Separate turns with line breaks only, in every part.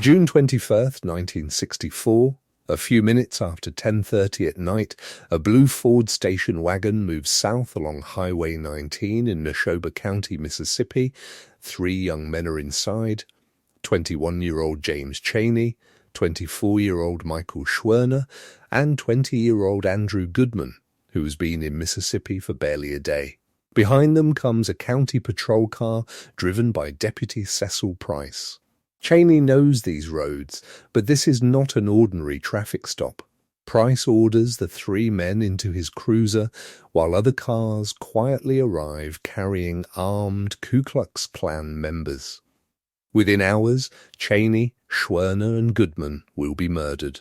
June 21st, 1964, a few minutes after 10:30 at night, a blue Ford station wagon moves south along Highway 19 in Neshoba County, Mississippi. 3 young men are inside: 21-year-old James Chaney, 24-year-old Michael Schwerner, and 20-year-old Andrew Goodman, who has been in Mississippi for barely a day. Behind them comes a county patrol car driven by Deputy Cecil Price. Chaney knows these roads, but this is not an ordinary traffic stop. Price orders the 3 men into his cruiser, while other cars quietly arrive carrying armed Ku Klux Klan members. Within hours, Chaney, Schwerner, and Goodman will be murdered.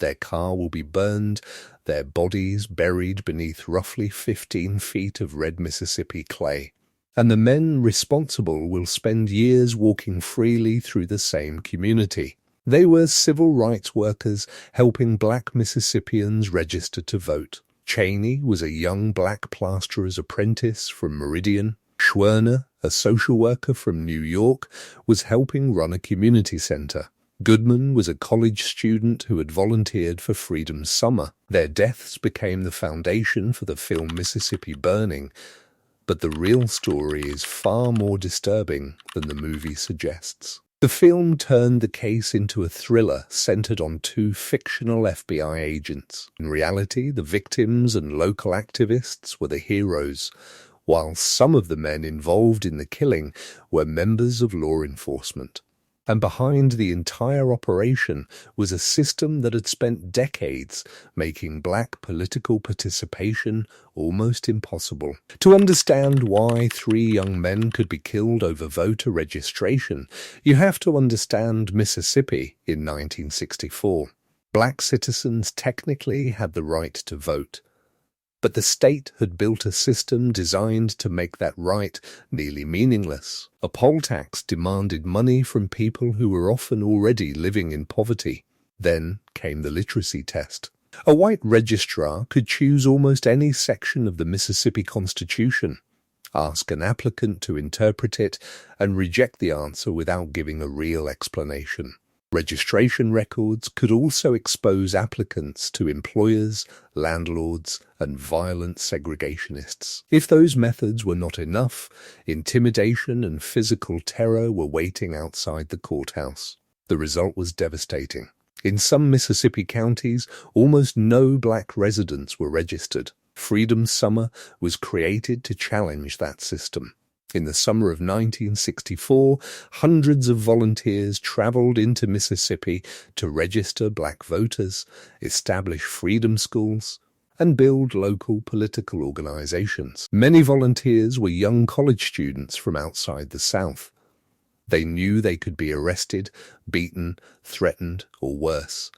Their car will be burned, their bodies buried beneath roughly 15 feet of red Mississippi clay, and the men responsible will spend years walking freely through the same community. They were civil rights workers helping black Mississippians register to vote. Chaney was a young black plasterer's apprentice from Meridian. Schwerner, a social worker from New York, was helping run a community center. Goodman was a college student who had volunteered for Freedom Summer. Their deaths became the foundation for the film Mississippi Burning, but the real story is far more disturbing than the movie suggests. The film turned the case into a thriller centered on 2 fictional FBI agents. In reality, the victims and local activists were the heroes, while some of the men involved in the killing were members of law enforcement. And behind the entire operation was a system that had spent decades making black political participation almost impossible. To understand why 3 young men could be killed over voter registration, you have to understand Mississippi in 1964. Black citizens technically had the right to vote, but the state had built a system designed to make that right nearly meaningless. A poll tax demanded money from people who were often already living in poverty. Then came the literacy test. A white registrar could choose almost any section of the Mississippi Constitution, ask an applicant to interpret it, and reject the answer without giving a real explanation. Registration records could also expose applicants to employers, landlords, and violent segregationists. If those methods were not enough, intimidation and physical terror were waiting outside the courthouse. The result was devastating. In some Mississippi counties, almost no black residents were registered. Freedom Summer was created to challenge that system. In the summer of 1964, hundreds of volunteers traveled into Mississippi to register black voters, establish freedom schools, and build local political organizations. Many volunteers were young college students from outside the South. They knew they could be arrested, beaten, threatened, or worse.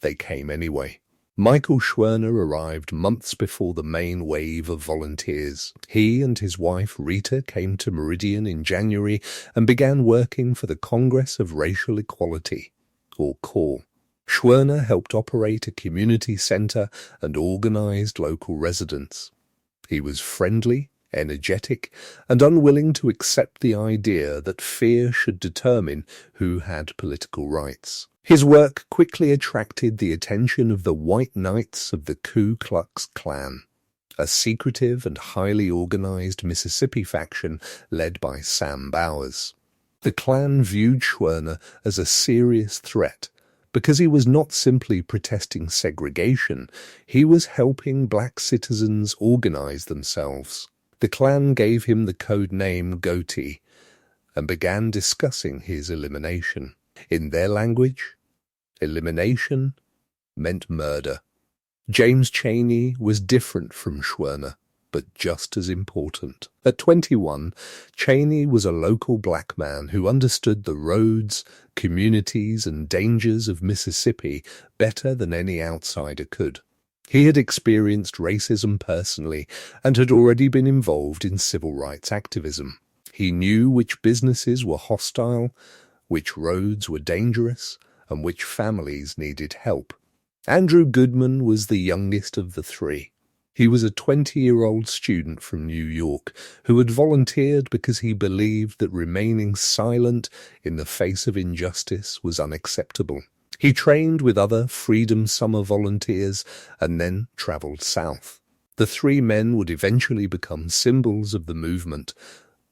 They came anyway. Michael Schwerner arrived months before the main wave of volunteers. He and his wife Rita came to Meridian in January and began working for the Congress of Racial Equality, or CORE. Schwerner helped operate a community center and organized local residents. He was friendly, energetic, and unwilling to accept the idea that fear should determine who had political rights. His work quickly attracted the attention of the White Knights of the Ku Klux Klan, a secretive and highly organized Mississippi faction led by Sam Bowers. The Klan viewed Schwerner as a serious threat because he was not simply protesting segregation, he was helping black citizens organize themselves. The Klan gave him the code name Goatee and began discussing his elimination. In their language, elimination meant murder. James Chaney was different from Schwerner, but just as important. At 21, Chaney was a local black man who understood the roads, communities, and dangers of Mississippi better than any outsider could. He had experienced racism personally and had already been involved in civil rights activism. He knew which businesses were hostile, which roads were dangerous, and which families needed help. Andrew Goodman was the youngest of the 3. He was a 20-year-old student from New York who had volunteered because he believed that remaining silent in the face of injustice was unacceptable. He trained with other Freedom Summer volunteers and then traveled south. The three men would eventually become symbols of the movement,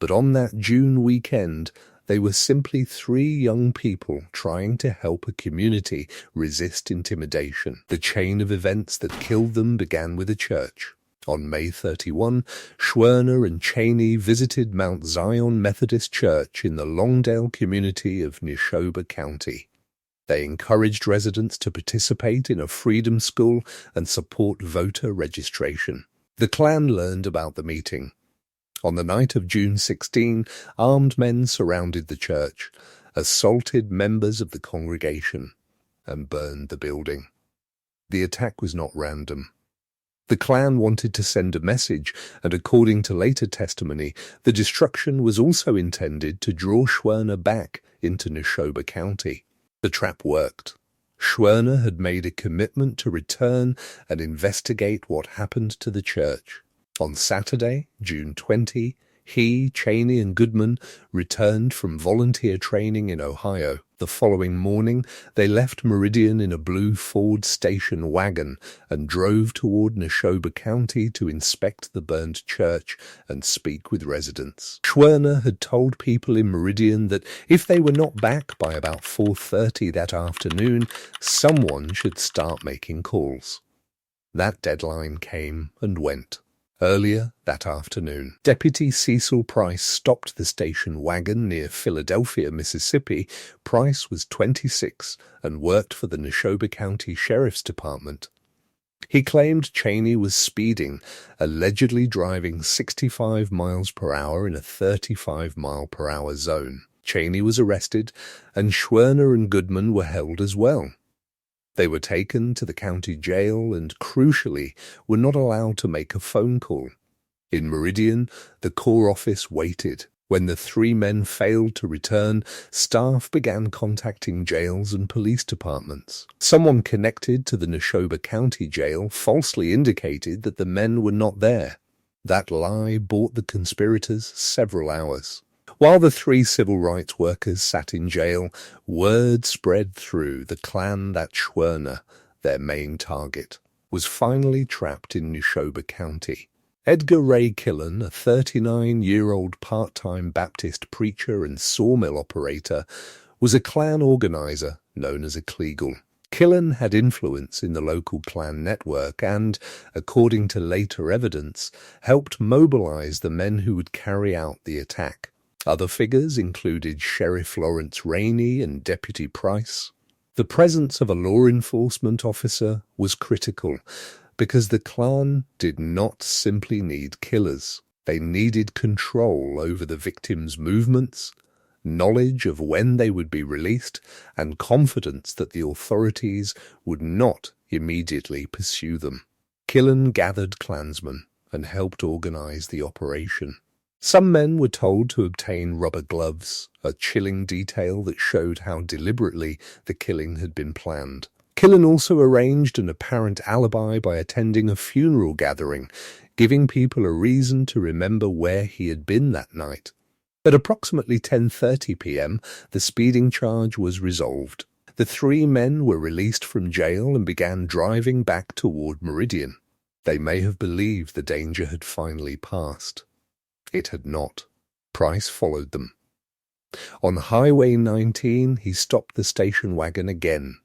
but on that June weekend, they were simply three young people trying to help a community resist intimidation. The chain of events that killed them began with a church. On May 31, Schwerner and Chaney visited Mount Zion Methodist Church in the Longdale community of Neshoba County. They encouraged residents to participate in a freedom school and support voter registration. The Klan learned about the meeting. On the night of June 16, armed men surrounded the church, assaulted members of the congregation, and burned the building. The attack was not random. The Klan wanted to send a message, and according to later testimony, the destruction was also intended to draw Schwerner back into Neshoba County. The trap worked. Schwerner had made a commitment to return and investigate what happened to the church. On Saturday, June 20, he, Chaney, and Goodman returned from volunteer training in Ohio. The following morning, they left Meridian in a blue Ford station wagon and drove toward Neshoba County to inspect the burned church and speak with residents. Schwerner had told people in Meridian that if they were not back by about 4:30 that afternoon, someone should start making calls. That deadline came and went. Earlier that afternoon, Deputy Cecil Price stopped the station wagon near Philadelphia, Mississippi. Price was 26 and worked for the Neshoba County Sheriff's Department. He claimed Chaney was speeding, allegedly driving 65 miles per hour in a 35-mile-per-hour zone. Chaney was arrested, and Schwerner and Goodman were held as well. They were taken to the county jail and, crucially, were not allowed to make a phone call. In Meridian, the Corps office waited. When the three men failed to return, staff began contacting jails and police departments. Someone connected to the Neshoba County Jail falsely indicated that the men were not there. That lie bought the conspirators several hours. While the three civil rights workers sat in jail, word spread through the Klan that Schwerner, their main target, was finally trapped in Neshoba County. Edgar Ray Killen, a 39-year-old part-time Baptist preacher and sawmill operator, was a Klan organizer known as a Kleagle. Killen had influence in the local Klan network and, according to later evidence, helped mobilize the men who would carry out the attack. Other figures included Sheriff Lawrence Rainey and Deputy Price. The presence of a law enforcement officer was critical because the Klan did not simply need killers. They needed control over the victims' movements, knowledge of when they would be released, and confidence that the authorities would not immediately pursue them. Killen gathered Klansmen and helped organize the operation. Some men were told to obtain rubber gloves, a chilling detail that showed how deliberately the killing had been planned. Killen also arranged an apparent alibi by attending a funeral gathering, giving people a reason to remember where he had been that night. At approximately 10:30 p.m., the speeding charge was resolved. The three men were released from jail and began driving back toward Meridian. They may have believed the danger had finally passed. It had not. Price followed them. On Highway 19, he stopped the station wagon again.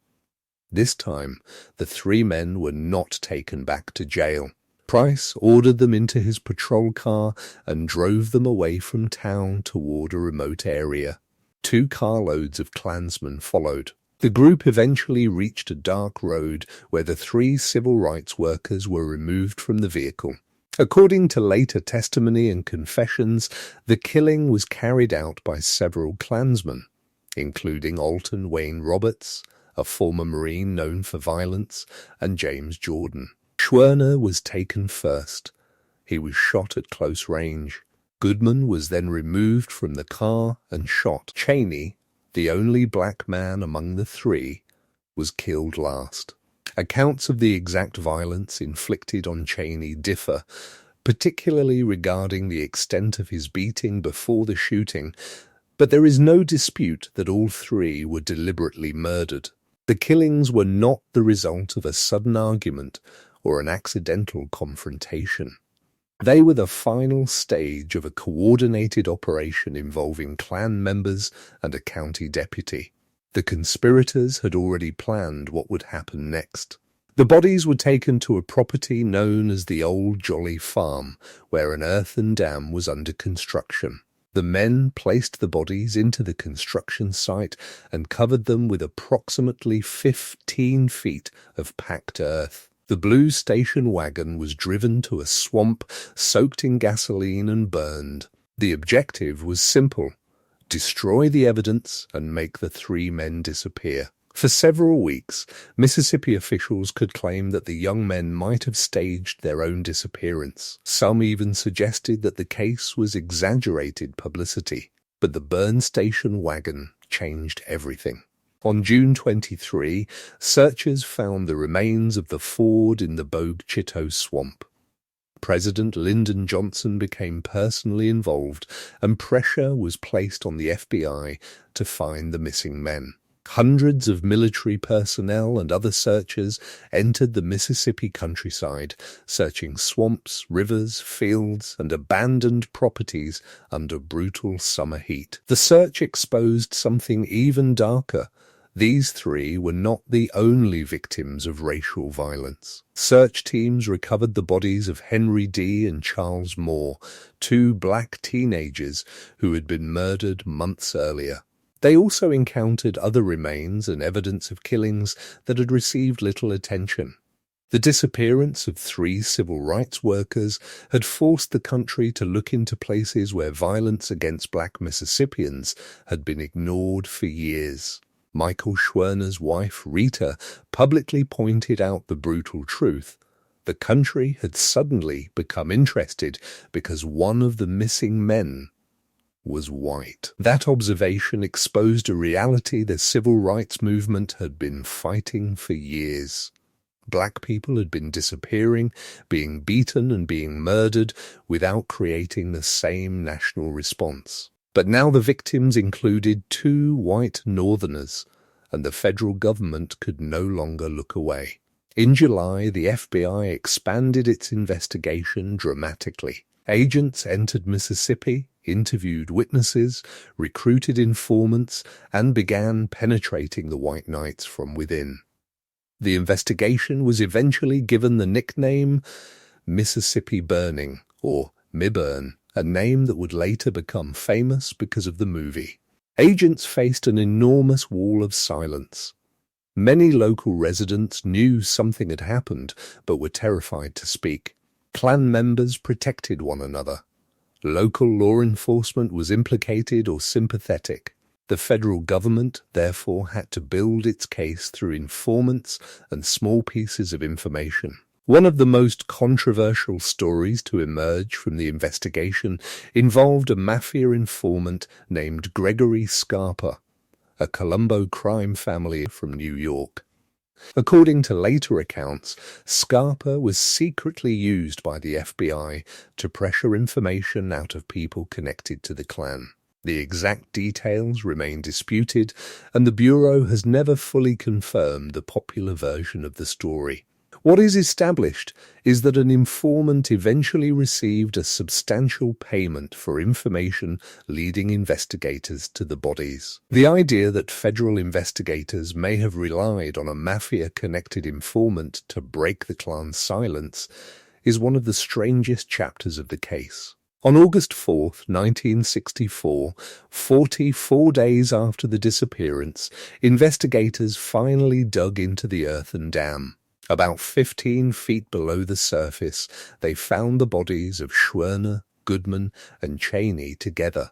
This time, the three men were not taken back to jail. Price ordered them into his patrol car and drove them away from town toward a remote area. 2 carloads of Klansmen followed. The group eventually reached a dark road where the 3 civil rights workers were removed from the vehicle. According to later testimony and confessions, the killing was carried out by several Klansmen, including Alton Wayne Roberts, a former Marine known for violence, and James Jordan. Schwerner was taken first. He was shot at close range. Goodman was then removed from the car and shot. Chaney, the only black man among the 3, was killed last. Accounts of the exact violence inflicted on Chaney differ, particularly regarding the extent of his beating before the shooting, but there is no dispute that all three were deliberately murdered. The killings were not the result of a sudden argument or an accidental confrontation. They were the final stage of a coordinated operation involving Klan members and a county deputy. The conspirators had already planned what would happen next. The bodies were taken to a property known as the Old Jolly Farm, where an earthen dam was under construction. The men placed the bodies into the construction site and covered them with approximately 15 feet of packed earth. The blue station wagon was driven to a swamp, soaked in gasoline and burned. The objective was simple: destroy the evidence and make the three men disappear. For several weeks, Mississippi officials could claim that the young men might have staged their own disappearance. Some even suggested that the case was exaggerated publicity, but the burn station wagon changed everything. On June 23, searchers found the remains of the Ford in the Bogue Chitto swamp. President Lyndon Johnson became personally involved, and pressure was placed on the FBI to find the missing men. Hundreds of military personnel and other searchers entered the Mississippi countryside, searching swamps, rivers, fields, and abandoned properties under brutal summer heat. The search exposed something even darker. These three were not the only victims of racial violence. Search teams recovered the bodies of Henry D. and Charles Moore, two black teenagers who had been murdered months earlier. They also encountered other remains and evidence of killings that had received little attention. The disappearance of three civil rights workers had forced the country to look into places where violence against black Mississippians had been ignored for years. Michael Schwerner's wife, Rita, publicly pointed out the brutal truth. The country had suddenly become interested because one of the missing men was white. That observation exposed a reality the civil rights movement had been fighting for years. Black people had been disappearing, being beaten and being murdered without creating the same national response. But now the victims included two white Northerners, and the federal government could no longer look away. In July, the FBI expanded its investigation dramatically. Agents entered Mississippi, interviewed witnesses, recruited informants, and began penetrating the White Knights from within. The investigation was eventually given the nickname Mississippi Burning, or MIBURN, a name that would later become famous because of the movie. Agents faced an enormous wall of silence. Many local residents knew something had happened, but were terrified to speak. Klan members protected one another. Local law enforcement was implicated or sympathetic. The federal government, therefore, had to build its case through informants and small pieces of information. One of the most controversial stories to emerge from the investigation involved a mafia informant named Gregory Scarpa, a Colombo crime family from New York. According to later accounts, Scarpa was secretly used by the FBI to pressure information out of people connected to the Klan. The exact details remain disputed, and the Bureau has never fully confirmed the popular version of the story. What is established is that an informant eventually received a substantial payment for information leading investigators to the bodies. The idea that federal investigators may have relied on a mafia-connected informant to break the Klan's silence is one of the strangest chapters of the case. On August 4, 1964, 44 days after the disappearance, investigators finally dug into the earthen dam. About 15 feet below the surface, they found the bodies of Schwerner, Goodman, and Chaney together.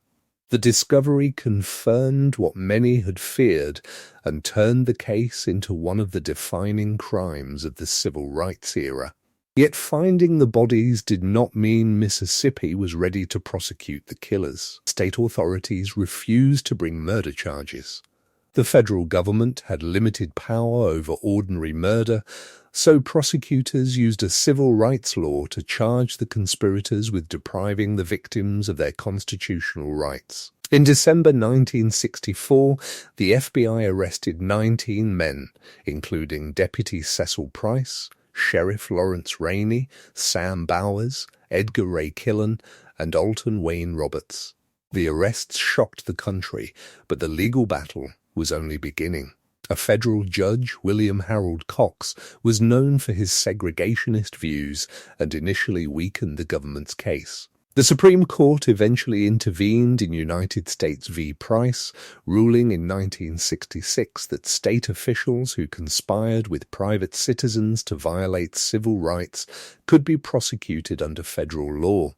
The discovery confirmed what many had feared and turned the case into one of the defining crimes of the civil rights era. Yet finding the bodies did not mean Mississippi was ready to prosecute the killers. State authorities refused to bring murder charges. The federal government had limited power over ordinary murder, so prosecutors used a civil rights law to charge the conspirators with depriving the victims of their constitutional rights. In December 1964, the FBI arrested 19 men, including Deputy Cecil Price, Sheriff Lawrence Rainey, Sam Bowers, Edgar Ray Killen, and Alton Wayne Roberts. The arrests shocked the country, but the legal battle was only beginning. A federal judge, William Harold Cox, was known for his segregationist views and initially weakened the government's case. The Supreme Court eventually intervened in United States v. Price, ruling in 1966 that state officials who conspired with private citizens to violate civil rights could be prosecuted under federal law.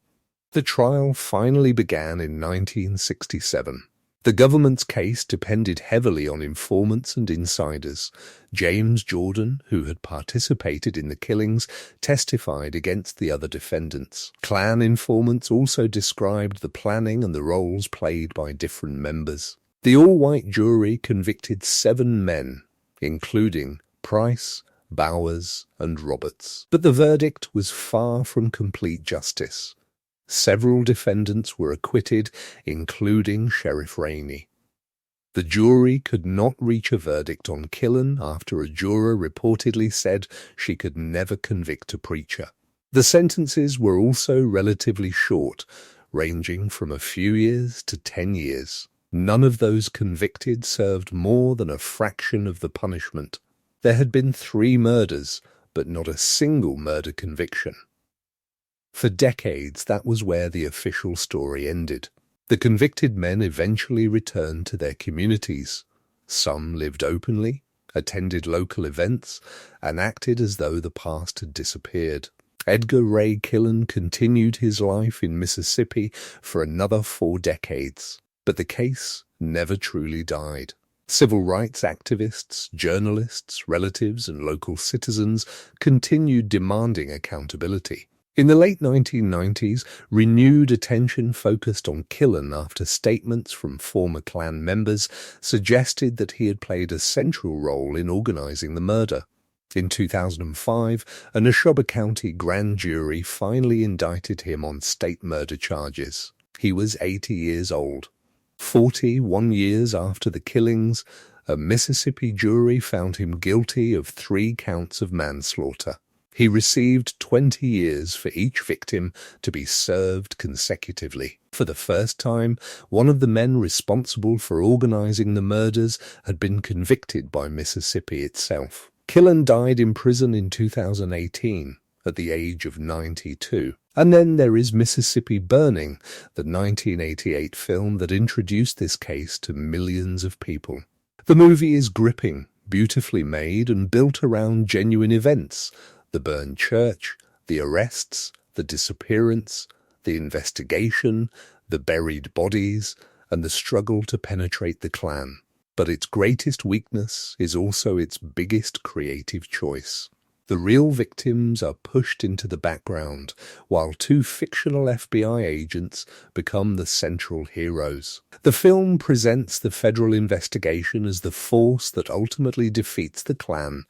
The trial finally began in 1967. The government's case depended heavily on informants and insiders. James Jordan, who had participated in the killings, testified against the other defendants. Klan informants also described the planning and the roles played by different members. The all-white jury convicted 7 men, including Price, Bowers, and Roberts. But the verdict was far from complete justice. Several defendants were acquitted, including Sheriff Rainey. The jury could not reach a verdict on Killen after a juror reportedly said she could never convict a preacher. The sentences were also relatively short, ranging from a few years to 10 years. None of those convicted served more than a fraction of the punishment. There had been 3 murders, but not a single murder conviction. For decades, that was where the official story ended. The convicted men eventually returned to their communities. Some lived openly, attended local events, and acted as though the past had disappeared. Edgar Ray Killen continued his life in Mississippi for another 4 decades, but the case never truly died. Civil rights activists, journalists, relatives, and local citizens continued demanding accountability. In the late 1990s, renewed attention focused on Killen after statements from former Klan members suggested that he had played a central role in organizing the murder. In 2005, a Neshoba County grand jury finally indicted him on state murder charges. He was 80 years old. 41 years after the killings, a Mississippi jury found him guilty of 3 counts of manslaughter. He received 20 years for each victim to be served consecutively. For the first time, one of the men responsible for organizing the murders had been convicted by Mississippi itself. Killen died in prison in 2018 at the age of 92. And then there is Mississippi Burning, the 1988 film that introduced this case to millions of people. The movie is gripping, beautifully made, and built around genuine events. The burned church, the arrests, the disappearance, the investigation, the buried bodies, and the struggle to penetrate the Klan. But its greatest weakness is also its biggest creative choice. The real victims are pushed into the background, while 2 fictional FBI agents become the central heroes. The film presents the federal investigation as the force that ultimately defeats the Klan,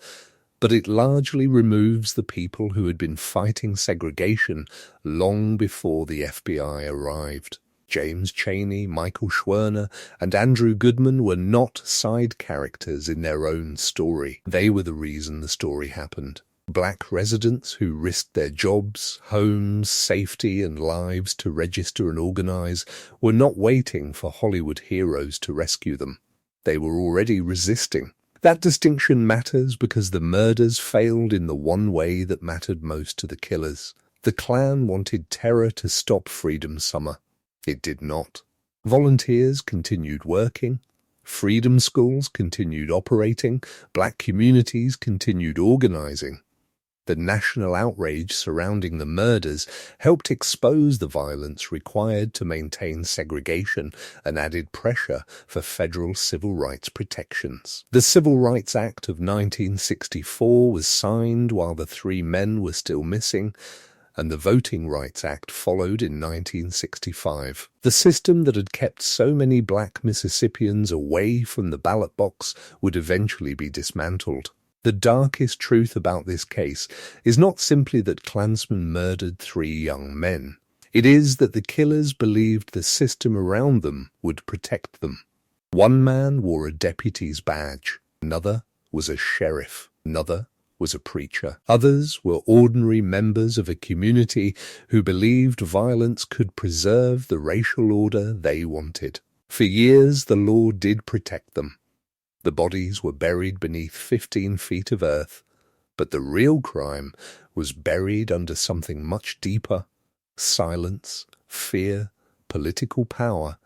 but it largely removes the people who had been fighting segregation long before the FBI arrived. James Chaney, Michael Schwerner, and Andrew Goodman were not side characters in their own story. They were the reason the story happened. Black residents who risked their jobs, homes, safety, and lives to register and organize were not waiting for Hollywood heroes to rescue them. They were already resisting. That distinction matters because the murders failed in the one way that mattered most to the killers. The Klan wanted terror to stop Freedom Summer. It did not. Volunteers continued working. Freedom schools continued operating. Black communities continued organizing. The national outrage surrounding the murders helped expose the violence required to maintain segregation and added pressure for federal civil rights protections. The Civil Rights Act of 1964 was signed while the 3 men were still missing, and the Voting Rights Act followed in 1965. The system that had kept so many black Mississippians away from the ballot box would eventually be dismantled. The darkest truth about this case is not simply that Klansmen murdered 3 young men. It is that the killers believed the system around them would protect them. One man wore a deputy's badge. Another was a sheriff. Another was a preacher. Others were ordinary members of a community who believed violence could preserve the racial order they wanted. For years, the law did protect them. The bodies were buried beneath 15 feet of earth, but the real crime was buried under something much deeper: silence, fear, political power,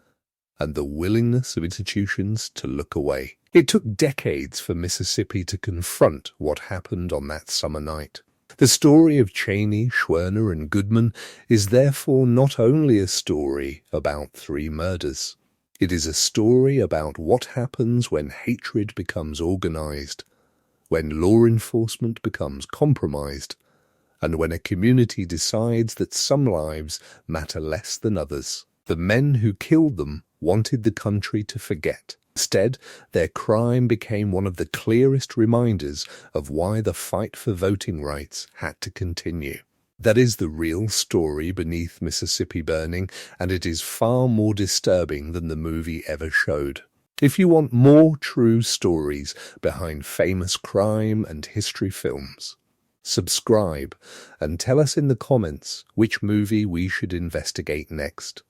and the willingness of institutions to look away. It took decades for Mississippi to confront what happened on that summer night. The story of Chaney, Schwerner, and Goodman is therefore not only a story about 3 murders. It is a story about what happens when hatred becomes organized, when law enforcement becomes compromised, and when a community decides that some lives matter less than others. The men who killed them wanted the country to forget. Instead, their crime became one of the clearest reminders of why the fight for voting rights had to continue. That is the real story beneath Mississippi Burning, and it is far more disturbing than the movie ever showed. If you want more true stories behind famous crime and history films, subscribe and tell us in the comments which movie we should investigate next.